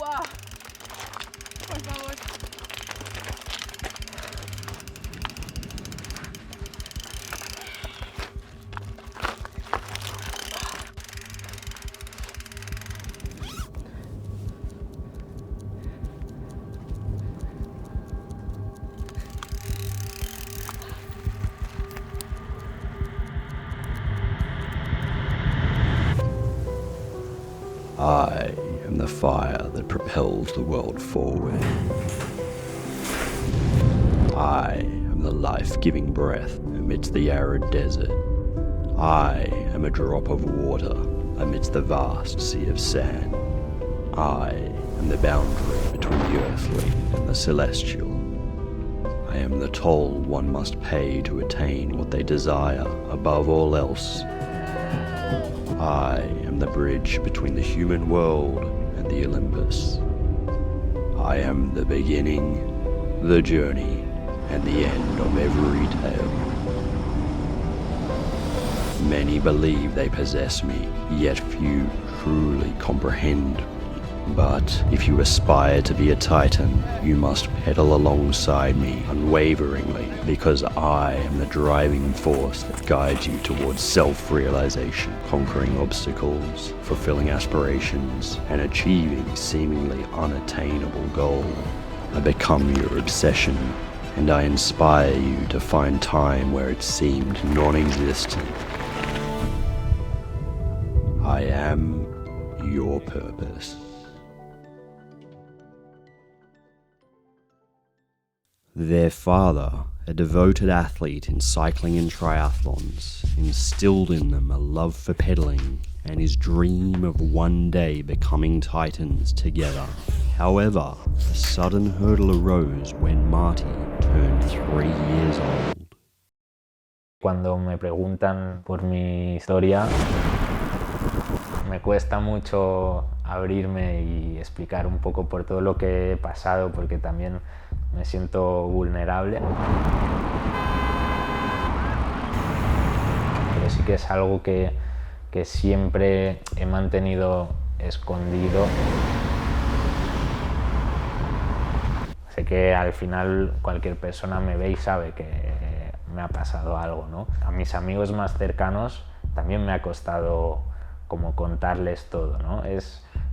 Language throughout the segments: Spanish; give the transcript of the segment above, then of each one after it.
agua. Por favor. I am the fire that propels the world forward. I am the life-giving breath amidst the arid desert. I am a drop of water amidst the vast sea of sand. I am the boundary between the earthly and the celestial. I am the toll one must pay to attain what they desire above all else. I am the bridge between the human world and the Olympus. I am the beginning, the journey, and the end of every tale. Many believe they possess me, yet few truly comprehend me. But if you aspire to be a titan, you must pedal alongside me unwaveringly, because I am the driving force that guides you towards self-realization, conquering obstacles, fulfilling aspirations, and achieving seemingly unattainable goals. I become your obsession, and I inspire you to find time where it seemed non-existent. I am your purpose. Their father, a devoted athlete in cycling and triathlons, instilled in them a love for pedaling and his dream of one day becoming titans together. However, a sudden hurdle arose when Marti turned 3 years old. Cuando me preguntan por mi historia, me cuesta mucho abrirme y explicar un poco por todo lo que he pasado, porque también me siento vulnerable. Pero sí que es algo que siempre he mantenido escondido. Sé que al final cualquier persona me ve y sabe que me ha pasado algo, ¿no? A mis amigos más cercanos también me ha costado como contarles todo, ¿no?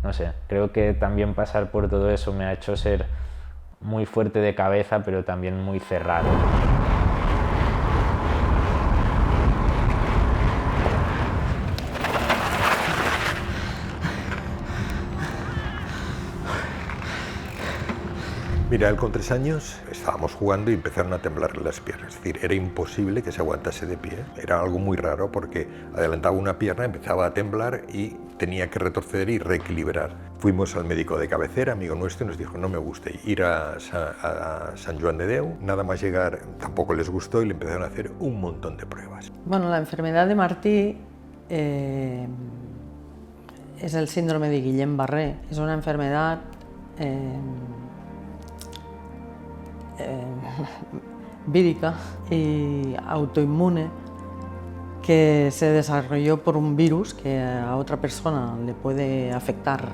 No sé, creo que también pasar por todo eso me ha hecho ser muy fuerte de cabeza, pero también muy cerrado. Mira, él con 3 años estábamos jugando y empezaron a temblarle las piernas. Es decir, era imposible que se aguantase de pie. Era algo muy raro porque adelantaba una pierna, empezaba a temblar y tenía que retroceder y reequilibrar. Fuimos al médico de cabecera, amigo nuestro, y nos dijo no me gusta ir a San Joan de Déu. Nada más llegar tampoco les gustó y le empezaron a hacer un montón de pruebas. Bueno, la enfermedad de Marti es el síndrome de Guillain-Barré. Es una enfermedad vírica y autoinmune que se desarrolló por un virus que a otra persona le puede afectar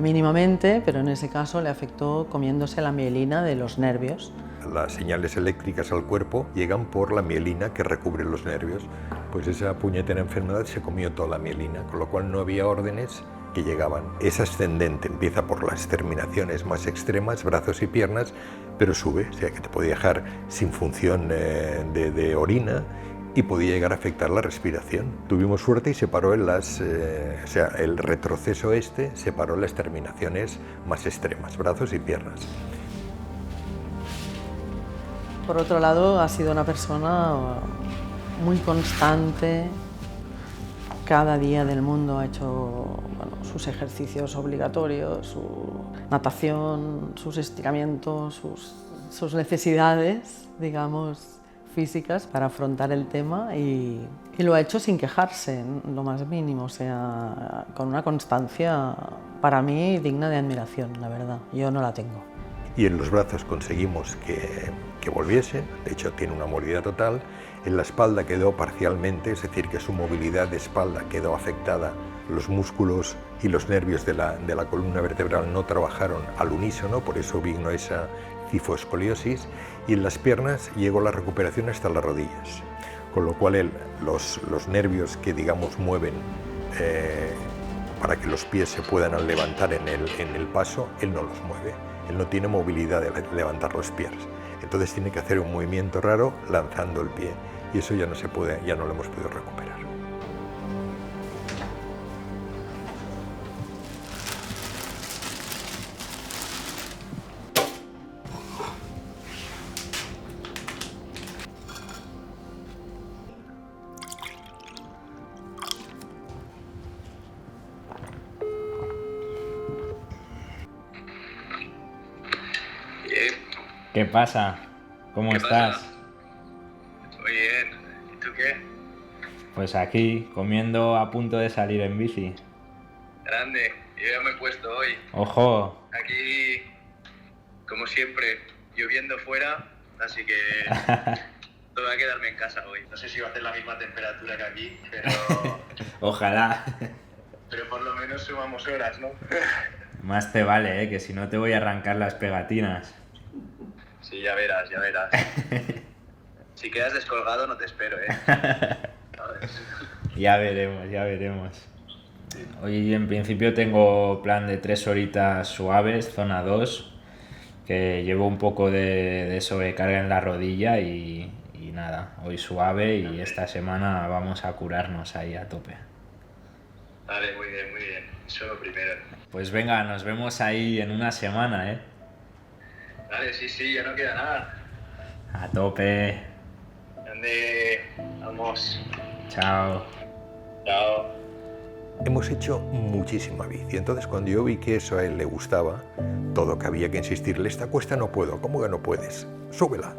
mínimamente, pero en ese caso le afectó comiéndose la mielina de los nervios. Las señales eléctricas al cuerpo llegan por la mielina que recubre los nervios. Pues esa puñetera enfermedad se comió toda la mielina, con lo cual no había órdenes que llegaban. Es ascendente, empieza por las terminaciones más extremas, brazos y piernas, pero sube, o sea que te podía dejar sin función de orina y podía llegar a afectar la respiración. Tuvimos suerte y se paró en o sea, el retroceso se paró en las terminaciones más extremas, brazos y piernas. Por otro lado, ha sido una persona muy constante. Cada día del mundo ha hecho sus ejercicios obligatorios, su natación, sus estiramientos, sus necesidades, digamos, físicas para afrontar el tema y lo ha hecho sin quejarse, lo más mínimo, o sea, con una constancia para mí digna de admiración, la verdad. Yo no la tengo. Y en los brazos conseguimos que volviese, de hecho tiene una movilidad total. En la espalda quedó parcialmente, es decir, que su movilidad de espalda quedó afectada los músculos y los nervios de la columna vertebral no trabajaron al unísono, por eso vino esa cifoescoliosis, y en las piernas llegó la recuperación hasta las rodillas, con lo cual los nervios que digamos mueven para que los pies se puedan levantar en el paso, él no los mueve, él no tiene movilidad de levantar los pies, entonces tiene que hacer un movimiento raro lanzando el pie, y eso ya no se puede, ya no lo hemos podido recuperar. ¿Qué pasa? ¿Cómo estás? Muy bien. ¿Y tú qué? Pues aquí, comiendo a punto de salir en bici. Grande. Yo ya me he puesto hoy. ¡Ojo! Aquí, como siempre, lloviendo fuera, así que voy a quedarme en casa hoy. No sé si va a hacer la misma temperatura que aquí, pero... Ojalá. Pero por lo menos sumamos horas, ¿no? Más te vale, que si no te voy a arrancar las pegatinas. Sí, ya verás, ya verás. Si quedas descolgado no te espero, ¿eh? Ya veremos, ya veremos. Hoy en principio tengo plan de 3 horitas suaves, zona 2, que llevo un poco de sobrecarga en la rodilla y nada, hoy suave y esta semana vamos a curarnos ahí a tope. Vale, muy bien, eso lo primero. Pues venga, nos vemos ahí en una semana, ¿eh? Vale, sí, ya no queda nada. A tope. Grande, vamos. Chao. Chao. Hemos hecho muchísima bici, entonces cuando yo vi que eso a él le gustaba, todo que había que insistirle, esta cuesta no puedo, ¿cómo que no puedes? Súbela,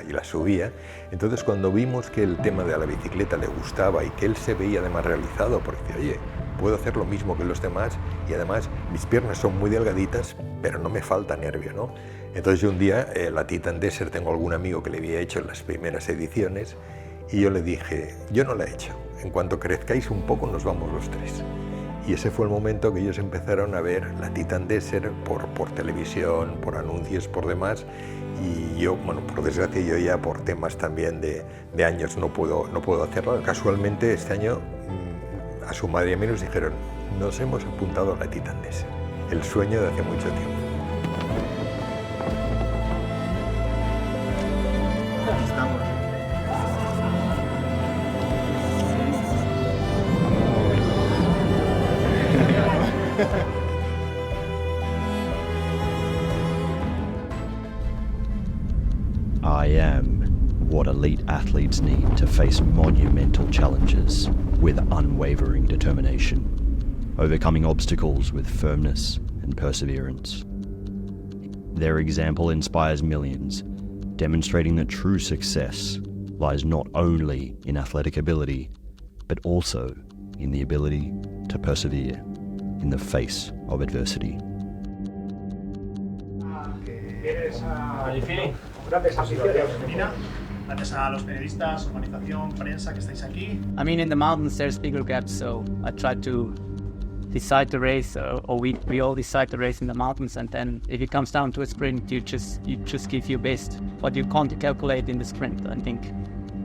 y la subía. Entonces cuando vimos que el tema de la bicicleta le gustaba y que él se veía además realizado, porque decía, oye, puedo hacer lo mismo que los demás y además mis piernas son muy delgaditas, pero no me falta nervio, ¿no? Entonces yo un día, la Titan Desert, tengo algún amigo que le había hecho en las primeras ediciones y yo le dije, yo no la he hecho, en cuanto crezcáis un poco nos vamos los 3. Y ese fue el momento que ellos empezaron a ver la Titan Desert por televisión, por anuncios, por demás, y yo, bueno, por desgracia yo ya por temas también de años no puedo hacerlo. Casualmente este año a su madre y a mí nos dijeron, nos hemos apuntado a la Titan Desert, el sueño de hace mucho tiempo. Estamos. I am what elite athletes need to face monumental challenges with unwavering determination, overcoming obstacles with firmness and perseverance. Their example inspires millions, demonstrating that true success lies not only in athletic ability, but also in the ability to persevere in the face of adversity. Gracias a los periodistas, organización, prensa que estáis aquí. I mean, in the mountains there's bigger gaps, so I try to decide the race, or we all decide the race in the mountains, and then if it comes down to a sprint, you just give your best. But you can't calculate in the sprint, I think.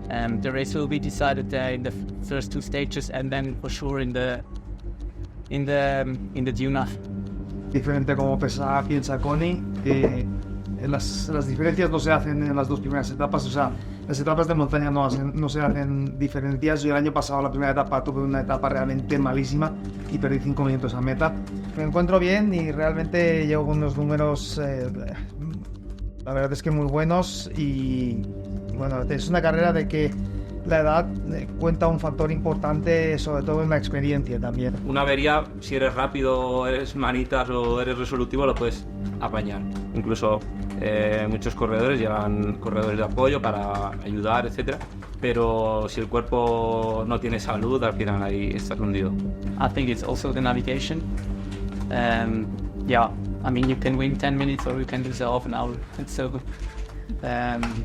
The race will be decided in the first 2 stages, and then for sure in the Duna. Diferente como piensa Connie, las diferencias no se hacen en las 2 primeras etapas, o sea, las etapas de montaña no se hacen diferencias. Yo el año pasado la primera etapa tuve una etapa realmente malísima y perdí 5 minutos a meta. Me encuentro bien y realmente llevo con unos números, la verdad es que muy buenos, y bueno, es una carrera de que la edad cuenta un factor importante, sobre todo en la experiencia también. Una avería, si eres rápido, eres manitas o eres resolutivo, lo puedes apañar. Incluso muchos corredores llevan corredores de apoyo para ayudar, etc. Pero si el cuerpo no tiene salud, al final ahí estás hundido. I think it's also the navigation. Yeah, I mean, you can win 10 minutes or you can lose half an hour. So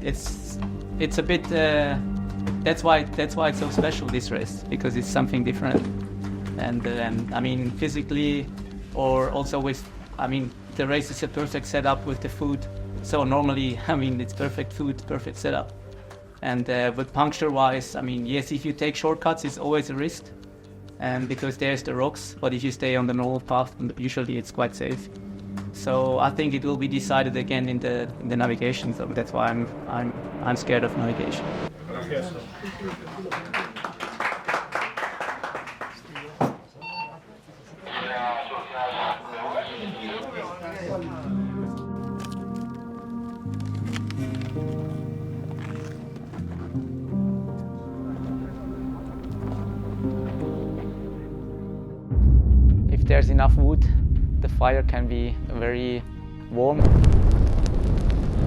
it's a bit. That's why it's so special, this race, because it's something different. And I mean, physically, or also with, I mean, the race is a perfect setup with the food. So normally, I mean, it's perfect food, perfect setup. And but puncture-wise, I mean, yes, if you take shortcuts, it's always a risk, because there's the rocks. But if you stay on the normal path, usually it's quite safe. So I think it will be decided again in the navigation. So that's why I'm scared of navigation. If there's enough wood, the fire can be very warm.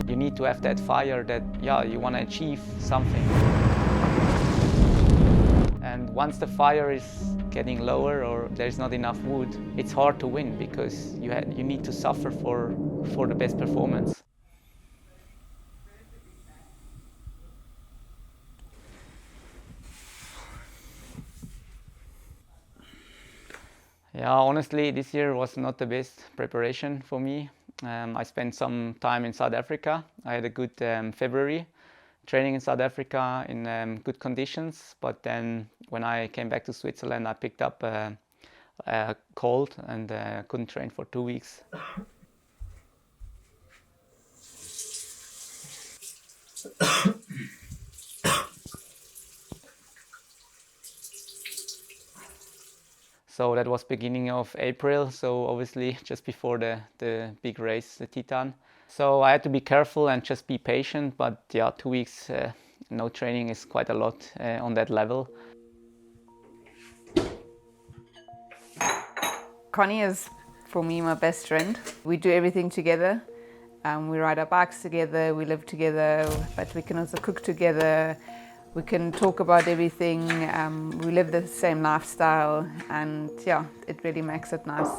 You need to have that fire that, yeah, you want to achieve something. And once the fire is getting lower or there's not enough wood, it's hard to win because you need to suffer for the best performance. Yeah, honestly, this year was not the best preparation for me. I spent some time in South Africa. I had a good February training in South Africa in good conditions. But then when I came back to Switzerland, I picked up a cold and couldn't train for 2 weeks. So that was beginning of April, so obviously just before the big race, the Titan. So I had to be careful and just be patient, but yeah, 2 weeks no training is quite a lot on that level. Connie is, for me, my best friend. We do everything together. We ride our bikes together, we live together, but we can also cook together. We can talk about everything, we live the same lifestyle, and yeah, it really makes it nice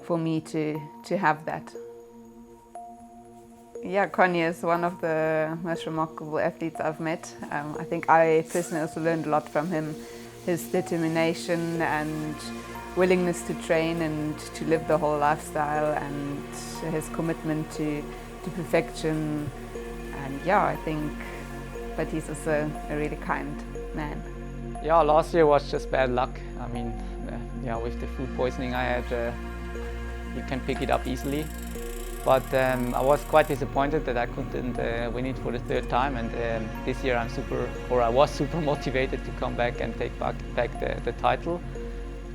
for me to have that. Yeah, Connie is one of the most remarkable athletes I've met. I think I personally also learned a lot from him, his determination and willingness to train and to live the whole lifestyle, and his commitment to perfection. And yeah, I think, but he's also a really kind man. Yeah, last year was just bad luck. I mean, yeah, with the food poisoning I had, you can pick it up easily. But I was quite disappointed that I couldn't win it for the third time. And this year I was super motivated to come back and take back the title.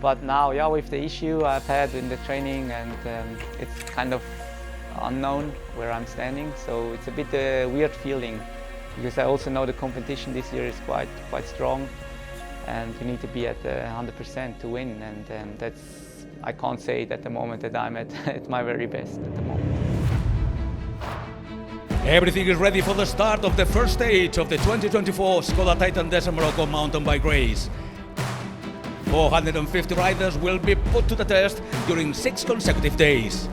But now, yeah, with the issue I've had in the training, and it's kind of unknown where I'm standing. So it's a bit weird feeling, because I also know the competition this year is quite strong, and you need to be at 100% to win, and I can't say at the moment that I'm at my very best at the moment. Everything is ready for the start of the first stage of the 2024 Skoda Titan Desert Morocco mountain bike race. 450 riders will be put to the test during 6 consecutive days.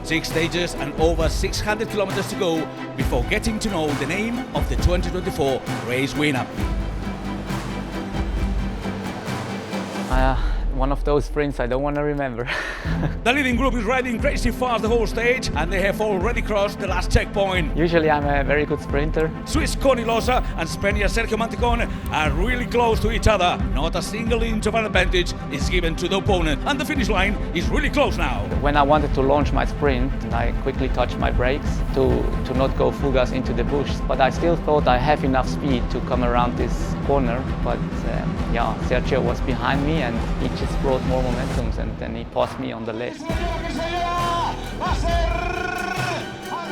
6 stages and over 600 kilometers to go before getting to know the name of the 2024 race winner. One of those sprints I don't want to remember. The leading group is riding crazy fast the whole stage, and they have already crossed the last checkpoint. Usually I'm a very good sprinter. Swiss Connie Losa and Spaniard Sergio Mantecón are really close to each other. Not a single inch of an advantage is given to the opponent, and the finish line is really close now. When I wanted to launch my sprint, I quickly touched my brakes to not go full gas into the bush. But I still thought I have enough speed to come around this corner. But yeah, Sergio was behind me, and he just brought more momentum, and then he passed me on the left.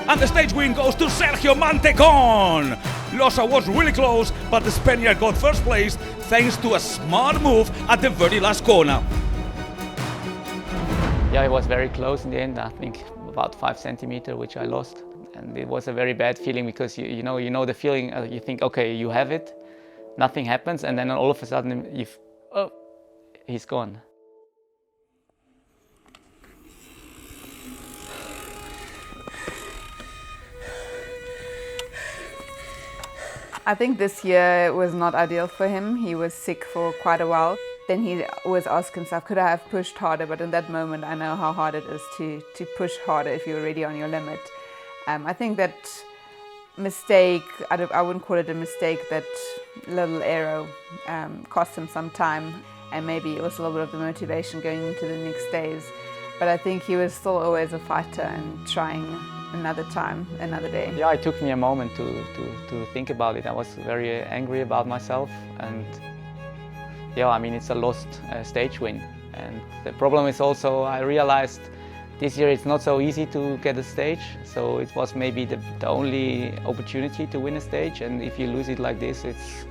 And the stage win goes to Sergio Mantecón. Losa was really close, but the Spaniard got first place thanks to a smart move at the very last corner. Yeah, it was very close in the end. I think about 5 centimeters, which I lost. And it was a very bad feeling, because you know the feeling, you think, okay, you have it, nothing happens, and then all of a sudden he's gone. I think this year was not ideal for him. He was sick for quite a while. Then he always asked himself, could I have pushed harder? But in that moment, I know how hard it is to push harder if you're already on your limit. I think that mistake, I wouldn't call it a mistake, that little arrow cost him some time and maybe also a little bit of the motivation going into the next days. But I think he was still always a fighter and trying another time, another day. Yeah, it took me a moment to think about it. I was very angry about myself, and yeah, I mean, it's a lost stage win. And the problem is also, I realized this year it's not so easy to get a stage, so it was maybe the only opportunity to win a stage, and if you lose it like this, it's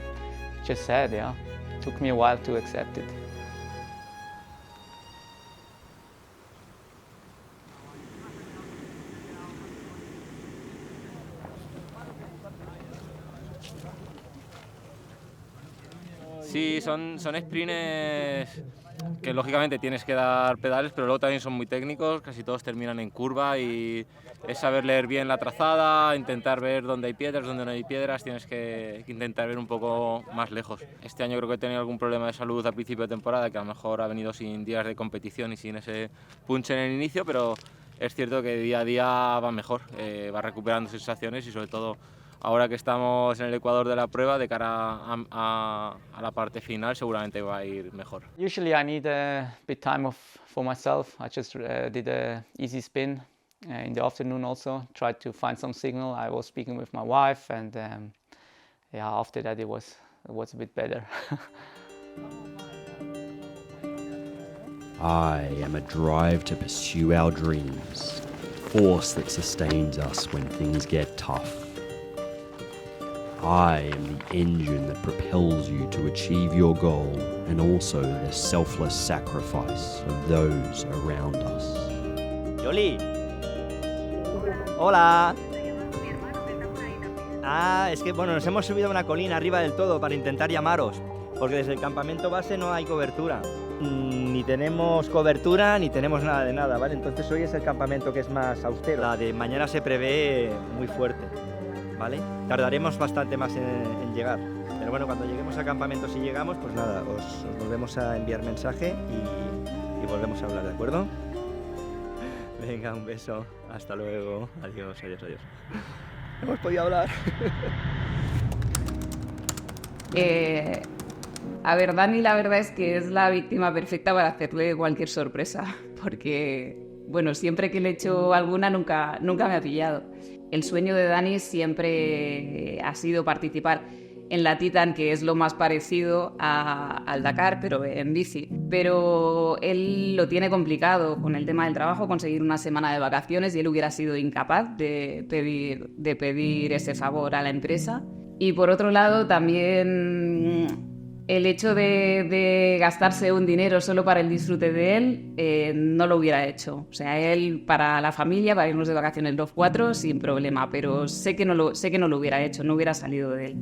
just sad, yeah. It took me a while to accept it. Sí, son sprints que lógicamente tienes que dar pedales, pero luego también son muy técnicos, casi todos terminan en curva y es saber leer bien la trazada, intentar ver dónde hay piedras, dónde no hay piedras, tienes que intentar ver un poco más lejos. Este año creo que he tenido algún problema de salud a principio de temporada, que a lo mejor ha venido sin días de competición y sin ese punch en el inicio, pero es cierto que día a día va mejor, va recuperando sensaciones y sobre todo ahora que estamos en el ecuador de la prueba, de cara a la parte final, seguramente va a ir mejor. Usually I need a bit time for myself. I just did a easy spin in the afternoon also, tried to find some signal. I was speaking with my wife, and yeah, after that it was a bit better. I am a drive to pursue our dreams, force that sustains us when things get tough. I am the engine that propels you to achieve your goal, and also the selfless sacrifice of those around us. Yoli. Hola. Ah, es que bueno, nos hemos subido a una colina arriba del todo para intentar llamaros, porque desde el campamento base no hay cobertura. Ni tenemos cobertura ni tenemos nada de nada, ¿vale? Entonces hoy es el campamento que es más austero. La de mañana se prevé muy fuerte, ¿vale? Tardaremos bastante más en llegar. Pero bueno, cuando lleguemos al campamento, si llegamos, pues nada, os volvemos a enviar mensaje y volvemos a hablar, ¿de acuerdo? Venga, un beso. Hasta luego. Adiós, adiós, adiós. Hemos podido hablar. A ver, Dani la verdad es que es la víctima perfecta para hacerle cualquier sorpresa, porque, bueno, siempre que le he hecho alguna nunca me ha pillado. El sueño de Dani siempre ha sido participar en la Titan, que es lo más parecido al Dakar, pero en bici. Pero él lo tiene complicado con el tema del trabajo, conseguir una semana de vacaciones, y él hubiera sido incapaz de pedir ese favor a la empresa. Y por otro lado, también el hecho de gastarse un dinero solo para el disfrute de él, no lo hubiera hecho. O sea, él para la familia, para irnos de vacaciones los cuatro, sin problema, pero sé que no lo hubiera hecho, no hubiera salido de él.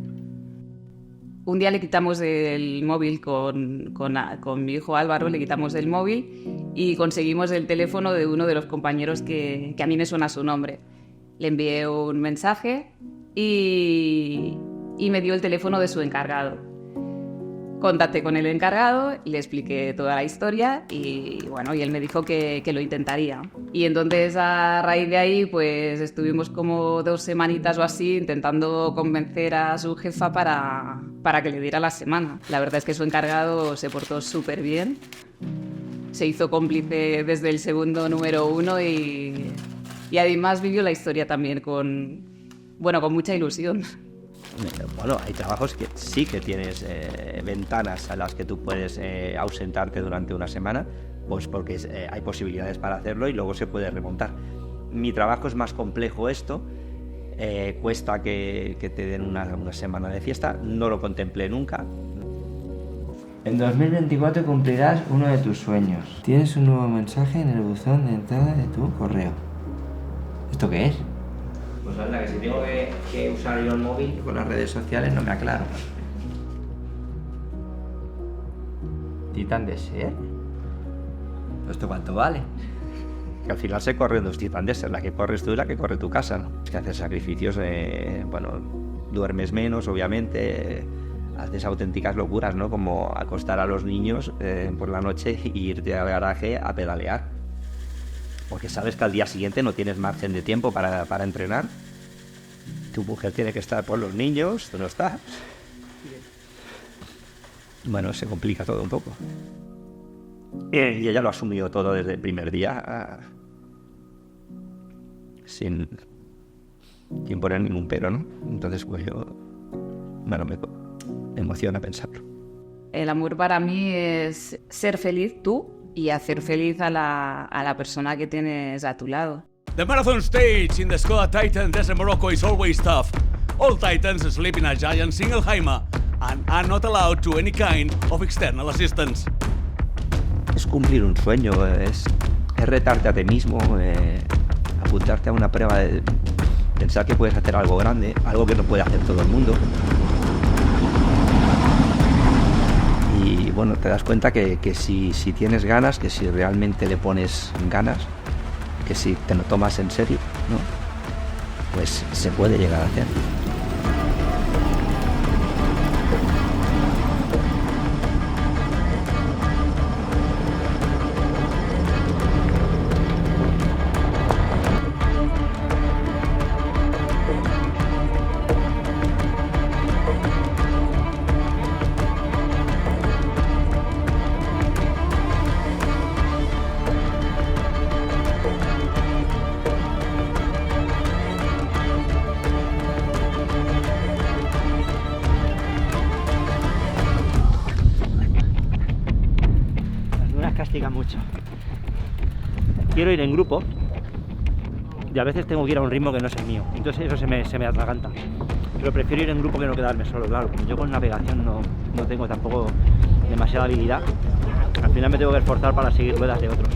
Un día le quitamos el móvil con mi hijo Álvaro, le quitamos el móvil y conseguimos el teléfono de uno de los compañeros que a mí me suena su nombre. Le envié un mensaje y me dio el teléfono de su encargado. Contacté con el encargado, le expliqué toda la historia y bueno, y él me dijo que lo intentaría. Y entonces a raíz de ahí pues estuvimos como 2 semanitas o así intentando convencer a su jefa para que le diera la semana. La verdad es que su encargado se portó súper bien, se hizo cómplice desde el segundo número 1 y además vivió la historia también con mucha ilusión. Bueno, hay trabajos que sí que tienes ventanas a las que tú puedes ausentarte durante una semana, pues porque hay posibilidades para hacerlo y luego se puede remontar. Mi trabajo es más complejo esto, cuesta que te den una semana de fiesta, no lo contemplé nunca. En 2024 cumplirás uno de tus sueños. Tienes un nuevo mensaje en el buzón de entrada de tu correo. ¿Esto qué es? Pues anda, que si tengo que usar yo el móvil con las redes sociales no me aclaro. ¿Titan Desert? ¿Esto cuánto vale? Que al final se corren 2 Titan Desert, la que corres tú y la que corre tu casa, ¿no? Es que hacer sacrificios, duermes menos, obviamente, haces auténticas locuras, ¿no? Como acostar a los niños por la noche e irte al garaje a pedalear. Porque sabes que al día siguiente no tienes margen de tiempo para entrenar. Tu mujer tiene que estar por los niños, tú no estás. Bueno, se complica todo un poco. Y ella lo ha asumido todo desde el primer día, sin poner ningún pero, ¿no? Entonces, pues yo, bueno, me emociona pensarlo. El amor para mí es ser feliz tú y hacer feliz a la persona que tienes a tu lado. The marathon stage in the Skoda Titan Desert Morocco is always tough. All Titans sleep in a giant single Haima and are not allowed to any kind of external assistance. Es cumplir un sueño, es retarte a ti mismo, apuntarte a una prueba, pensar que puedes hacer algo grande, algo que no puede hacer todo el mundo. Y bueno, te das cuenta que si tienes ganas, que si realmente le pones ganas, que si te lo tomas en serio, ¿no? Pues se puede llegar a hacer. Mucho. Quiero ir en grupo y a veces tengo que ir a un ritmo que no es el mío, entonces eso se me atraganta, pero prefiero ir en grupo que no quedarme solo, claro. Yo con navegación no tengo tampoco demasiada habilidad, al final me tengo que esforzar para seguir ruedas de otros.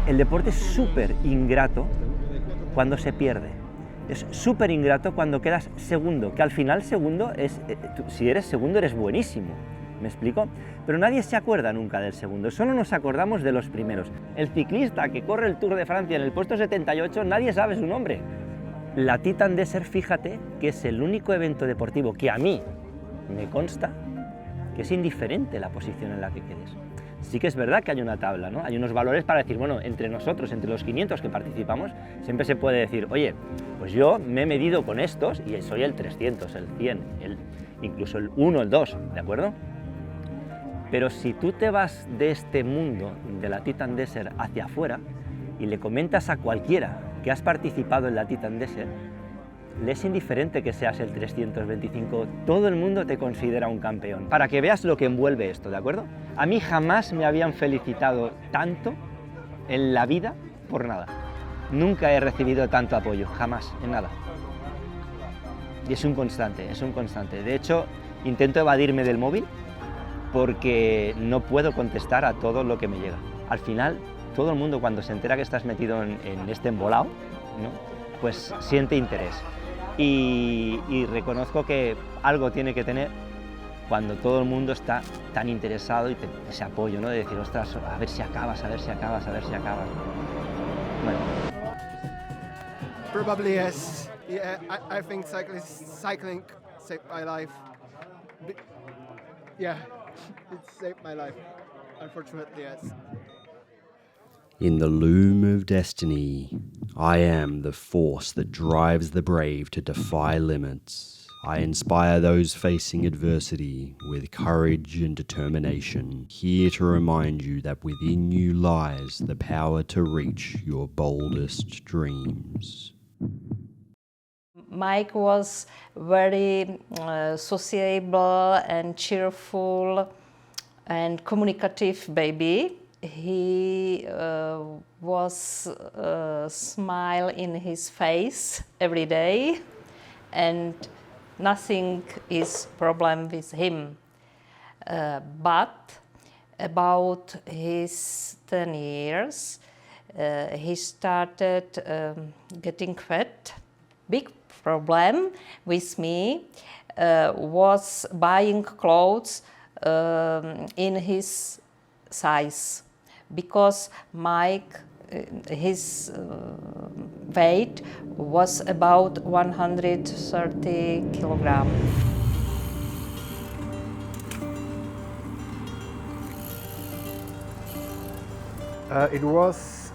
El deporte es súper ingrato cuando se pierde. Es súper ingrato cuando quedas segundo, que al final segundo es... si eres segundo eres buenísimo, ¿me explico? Pero nadie se acuerda nunca del segundo, solo nos acordamos de los primeros. El ciclista que corre el Tour de Francia en el puesto 78, nadie sabe su nombre. La Titan Desert, fíjate, que es el único evento deportivo que a mí me consta que es indiferente la posición en la que quedes. Sí que es verdad que hay una tabla, ¿no? Hay unos valores para decir, bueno, entre nosotros, entre los 500 que participamos, siempre se puede decir, oye, pues yo me he medido con estos y soy el 300, el 100, incluso el 1, el 2, ¿de acuerdo? Pero si tú te vas de este mundo, de la Titan Desert, hacia afuera, y le comentas a cualquiera que has participado en la Titan Desert, le es indiferente que seas el 325, todo el mundo te considera un campeón. Para que veas lo que envuelve esto, ¿de acuerdo? A mí jamás me habían felicitado tanto en la vida por nada. Nunca he recibido tanto apoyo, jamás, en nada. Y es un constante, es un constante. De hecho, intento evadirme del móvil porque no puedo contestar a todo lo que me llega. Al final, todo el mundo cuando se entera que estás metido en este embolado, ¿no? Pues siente interés. Y reconozco que algo tiene que tener cuando todo el mundo está tan interesado y ese apoyo, ¿no? De decir, ostras, a ver si acabas, a ver si acabas, a ver si acabas. Bueno. Probably yes. Yeah, I think cycling saved my life. Yeah, it saved my life. Unfortunately, yes. In the loom of destiny, I am the force that drives the brave to defy limits. I inspire those facing adversity with courage and determination, here to remind you that within you lies the power to reach your boldest dreams. Mike was very sociable and cheerful and communicative baby. He was a smile in his face every day, and nothing is problem with him. But about his 10 years, he started getting fat. Big problem with me was buying clothes in his size, because his weight was about 130 kilograms. It was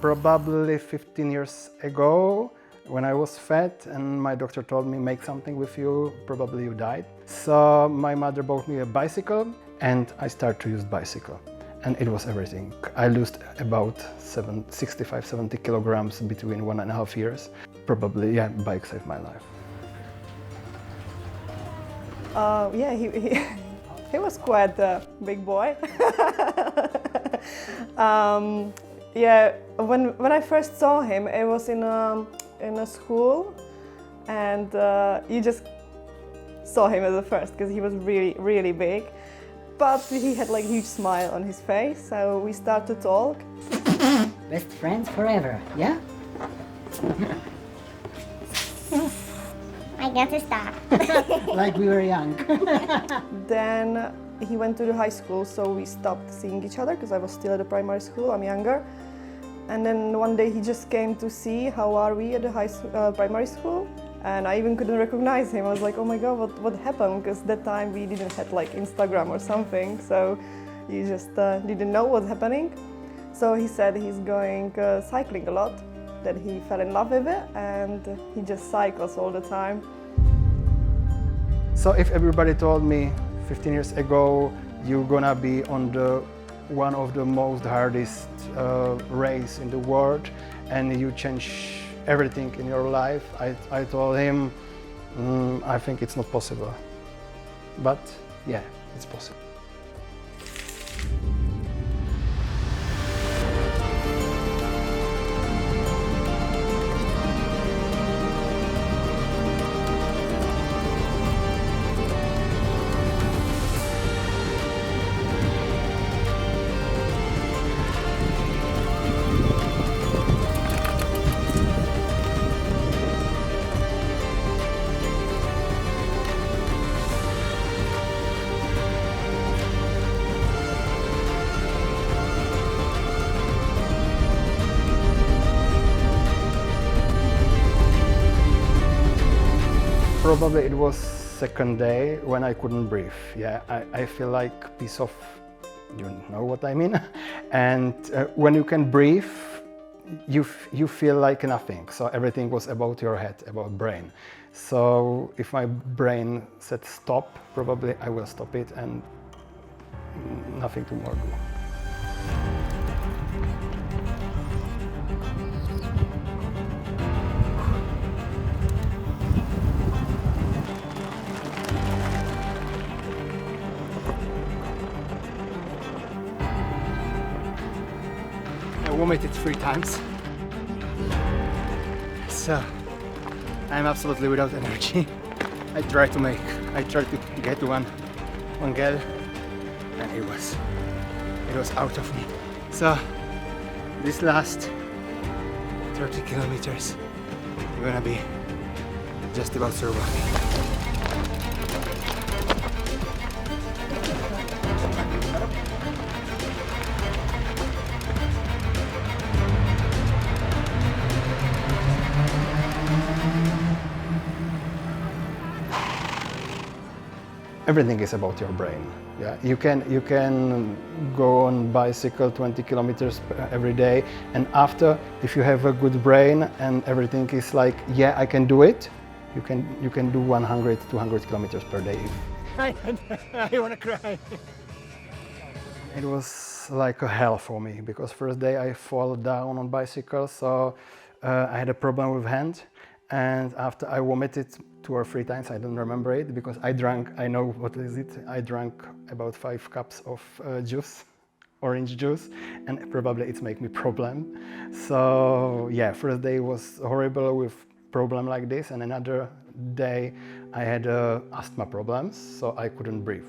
probably 15 years ago when I was fat and my doctor told me, make something with you, probably you died. So my mother bought me a bicycle and I started to use bicycle. And it was everything. I lost about 65-70 kilograms between 1.5 years. Probably, yeah, bike saved my life. Yeah, he was quite a big boy. Yeah, when I first saw him, it was in a school, and you just saw him as the first because he was really, really big. But he had like a huge smile on his face, so we started to talk. Best friends forever, yeah? I got to stop. Like we were young. Then he went to the high school, so we stopped seeing each other because I was still at the primary school, I'm younger. And then one day he just came to see how are we at the primary school. And I even couldn't recognize him. I was like, oh my God, what happened? Because that time we didn't have like Instagram or something, so you just didn't know what's happening. So he said he's going cycling a lot, that he fell in love with it, and he just cycles all the time. So if everybody told me 15 years ago, you're gonna be on one of the most hardest race in the world, and you change everything in your life, I told him, I think it's not possible. But yeah, it's possible. Probably it was second day when I couldn't breathe. Yeah, I feel like a piece of, you know what I mean? And when you can breathe, you feel like nothing. So everything was about your head, about brain. So if my brain said stop, probably I will stop it and nothing to more do. I vomited 3 times. So I'm absolutely without energy. I tried to get to one girl, and it was out of me. So this last 30 kilometers, I'm gonna be just about surviving. Everything is about your brain. Yeah, you can go on bicycle 20 kilometers every day, and after, if you have a good brain and everything is like, yeah, I can do it, you can do 100, 200 kilometers per day. I wanna cry. It was like a hell for me because first day I fall down on bicycle, so I had a problem with hand. And after I vomited 2 or 3 times, I don't remember it, because I drank, I know what is it, I drank about 5 cups of juice, orange juice, and probably it's make me problem. So yeah, first day was horrible with problem like this, and another day I had asthma problems, so I couldn't breathe.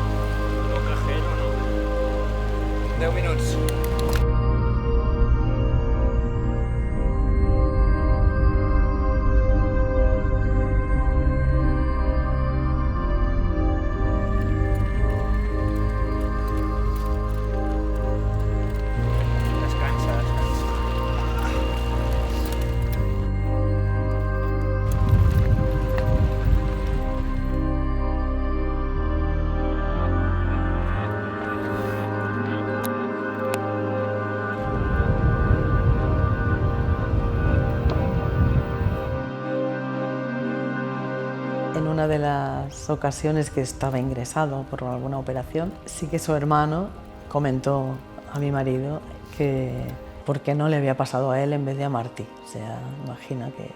10 minuts. En una de las ocasiones que estaba ingresado por alguna operación, sí que su hermano comentó a mi marido que por qué no le había pasado a él en vez de a Marti. O sea, imagina que...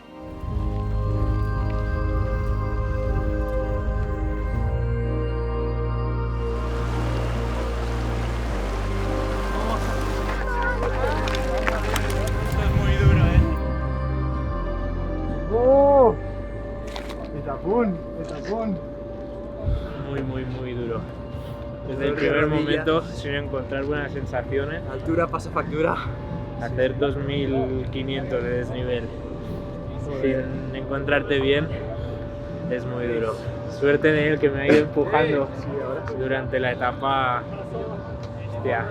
Muy duro. Desde el primer momento, sin encontrar buenas sensaciones. Altura pasa factura. Hacer 2500 de desnivel sin encontrarte bien es muy duro. Suerte de él que me ha ido empujando durante la etapa. Hostia,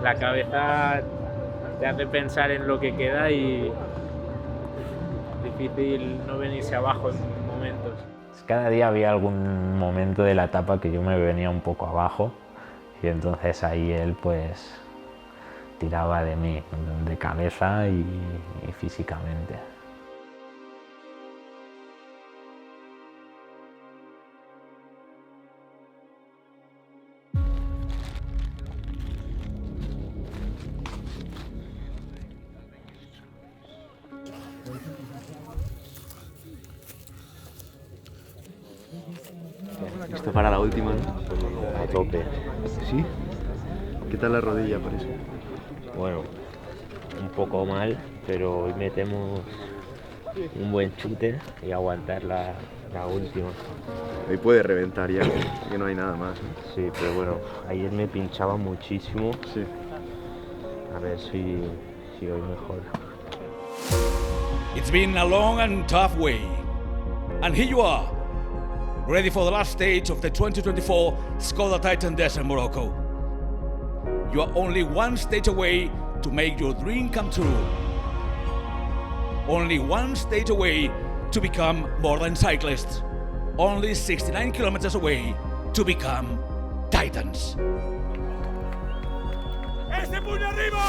la cabeza te hace pensar en lo que queda y difícil no venirse abajo en momentos. Cada día había algún momento de la etapa que yo me venía un poco abajo y entonces ahí él pues tiraba de mí, de cabeza y físicamente. Esto para la última, ¿no? A tope. ¿Sí? ¿Qué tal la rodilla por eso? Bueno, un poco mal, pero hoy metemos un buen chute y aguantar la última. Hoy puede reventar ya, que no hay nada más, ¿no? Sí, pero bueno, ayer me pinchaba muchísimo. Sí. A ver si hoy mejor. It's been a long and tough way. And here you are, ready for the last stage of the 2024 Skoda Titan Desert Morocco. You are only one stage away to make your dream come true. Only one stage away to become more than cyclists. Only 69 kilometers away to become Titans. ¡Ese puño arriba!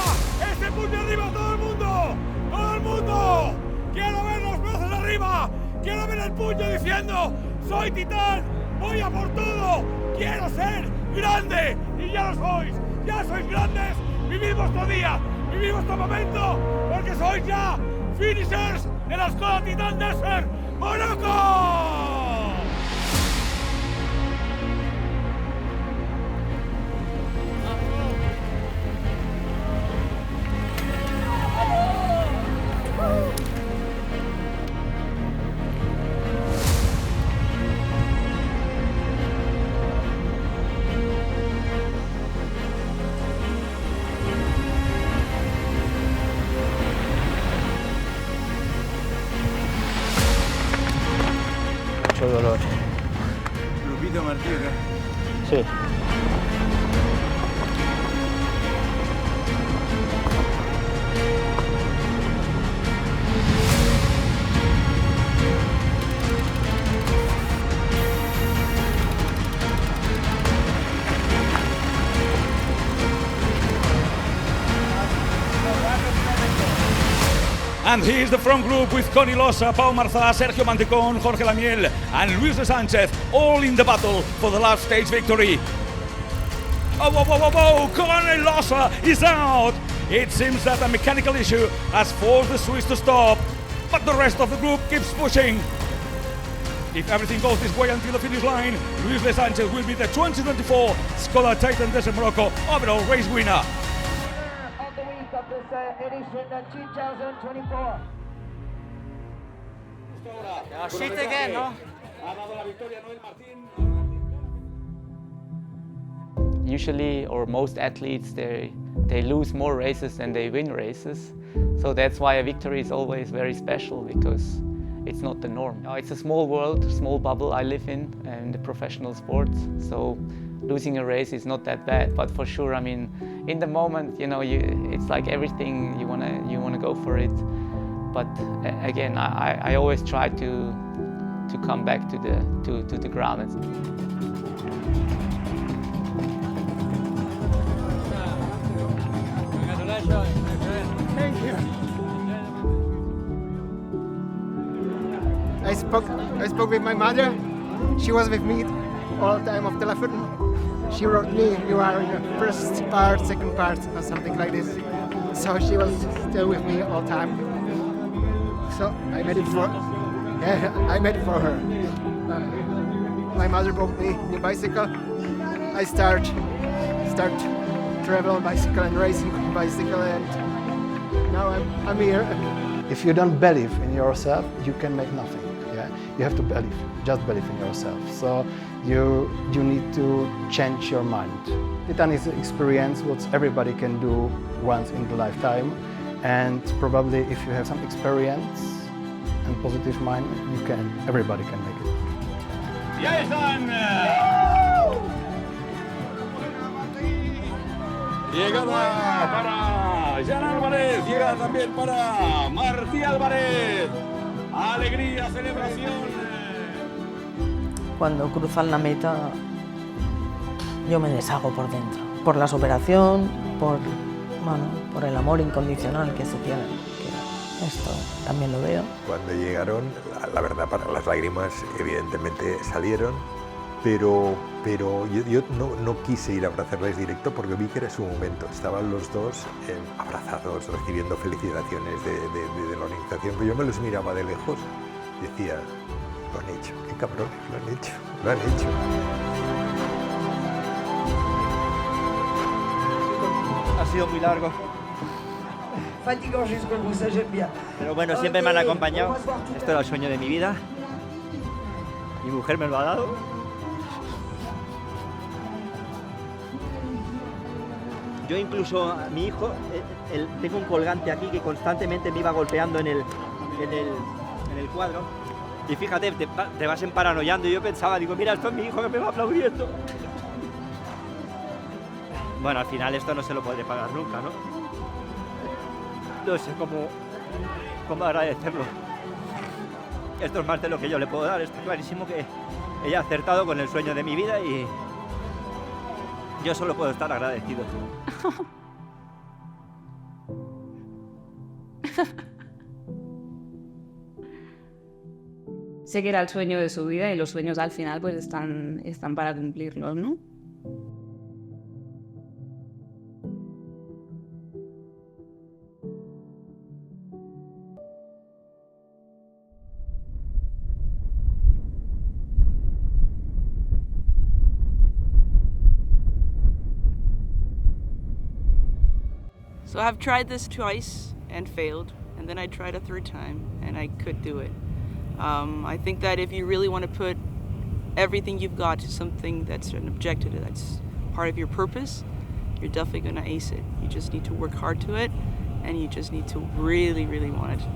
¡Ese puño arriba todo el mundo! ¡Todo el mundo! ¡Quiero ver los brazos arriba! ¡Quiero ver el puño diciendo soy titán! ¡Voy a por todo! ¡Quiero ser grande! ¡Y ya lo sois! ¡Ya sois grandes! ¡Vivimos todavía! ¡Vivimos este momento! ¡Porque sois ya finishers de la Skoda Titan Desert Morocco! Mucho dolor. Grupito Marti, ¿eh? Sí. And here's the front group with Connie Losa, Pau Marzá, Sergio Mantecón, Jorge Lamiel and Luis de Sánchez, all in the battle for the last stage victory. Oh, Connie Losa is out! It seems that a mechanical issue has forced the Swiss to stop, but the rest of the group keeps pushing. If everything goes this way until the finish line, Luis de Sánchez will be the 2024 Skoda Titan Desert Morocco overall race winner. Of this edition of 2024. Shit again, ¿no? usually, or most athletes, they lose more races than they win races. So that's why a victory is always very special, because it's not the norm. It's a small world, small bubble I live in the professional sports. So losing a race is not that bad, but for sure, I mean, in the moment, you know, it's like everything, you wanna go for it. But again, I always try to come back to the ground. Thank you. I spoke with my mother. She was with me all the time of telephone. She wrote me, you are in the first part, second part, or something like this. So she was still with me all the time. So I made it for her. My mother bought me a bicycle. I start travel bicycle and racing bicycle, and now I'm here. If you don't believe in yourself, you can make nothing. Yeah, you have to believe, just believe in yourself. So you need to change your mind. Titan is an experience what everybody can do once in the lifetime, and probably if you have some experience and positive mind, everybody can make it. ¡Y ahí están! Llegada para Joan Álvarez, llega también para Marti Álvarez. Alegría, celebración. Cuando cruzan la meta, yo me deshago por dentro, por la superación, por el amor incondicional que se tiene. Que esto también lo veo. Cuando llegaron, la verdad, para las lágrimas evidentemente salieron, pero yo no quise ir a abrazarles directo porque vi que era su momento. Estaban los dos abrazados, recibiendo felicitaciones de la organización, pero yo me los miraba de lejos y decía, lo han hecho, qué cabrones, lo han hecho. Ha sido muy largo. Pero bueno, siempre me han acompañado. Esto era el sueño de mi vida. Mi mujer me lo ha dado. Yo incluso, a mi hijo, tengo un colgante aquí que constantemente me iba golpeando en el cuadro. Y fíjate, te vas emparanoiando. Y yo pensaba, digo, mira, esto es mi hijo que me va aplaudiendo. Bueno, al final esto no se lo podré pagar nunca, ¿no? No sé cómo agradecerlo. Esto es más de lo que yo le puedo dar. Está clarísimo que ella ha acertado con el sueño de mi vida y yo solo puedo estar agradecido. Sé que era el sueño de su vida y los sueños al final pues están para cumplirlos, ¿no? So I've tried this twice and failed, and then I tried a third time and I could do it. I think that if you really want to put everything you've got to something that's an objective, that's part of your purpose, you're definitely going to ace it. You just need to work hard to it, and you just need to really, really want it.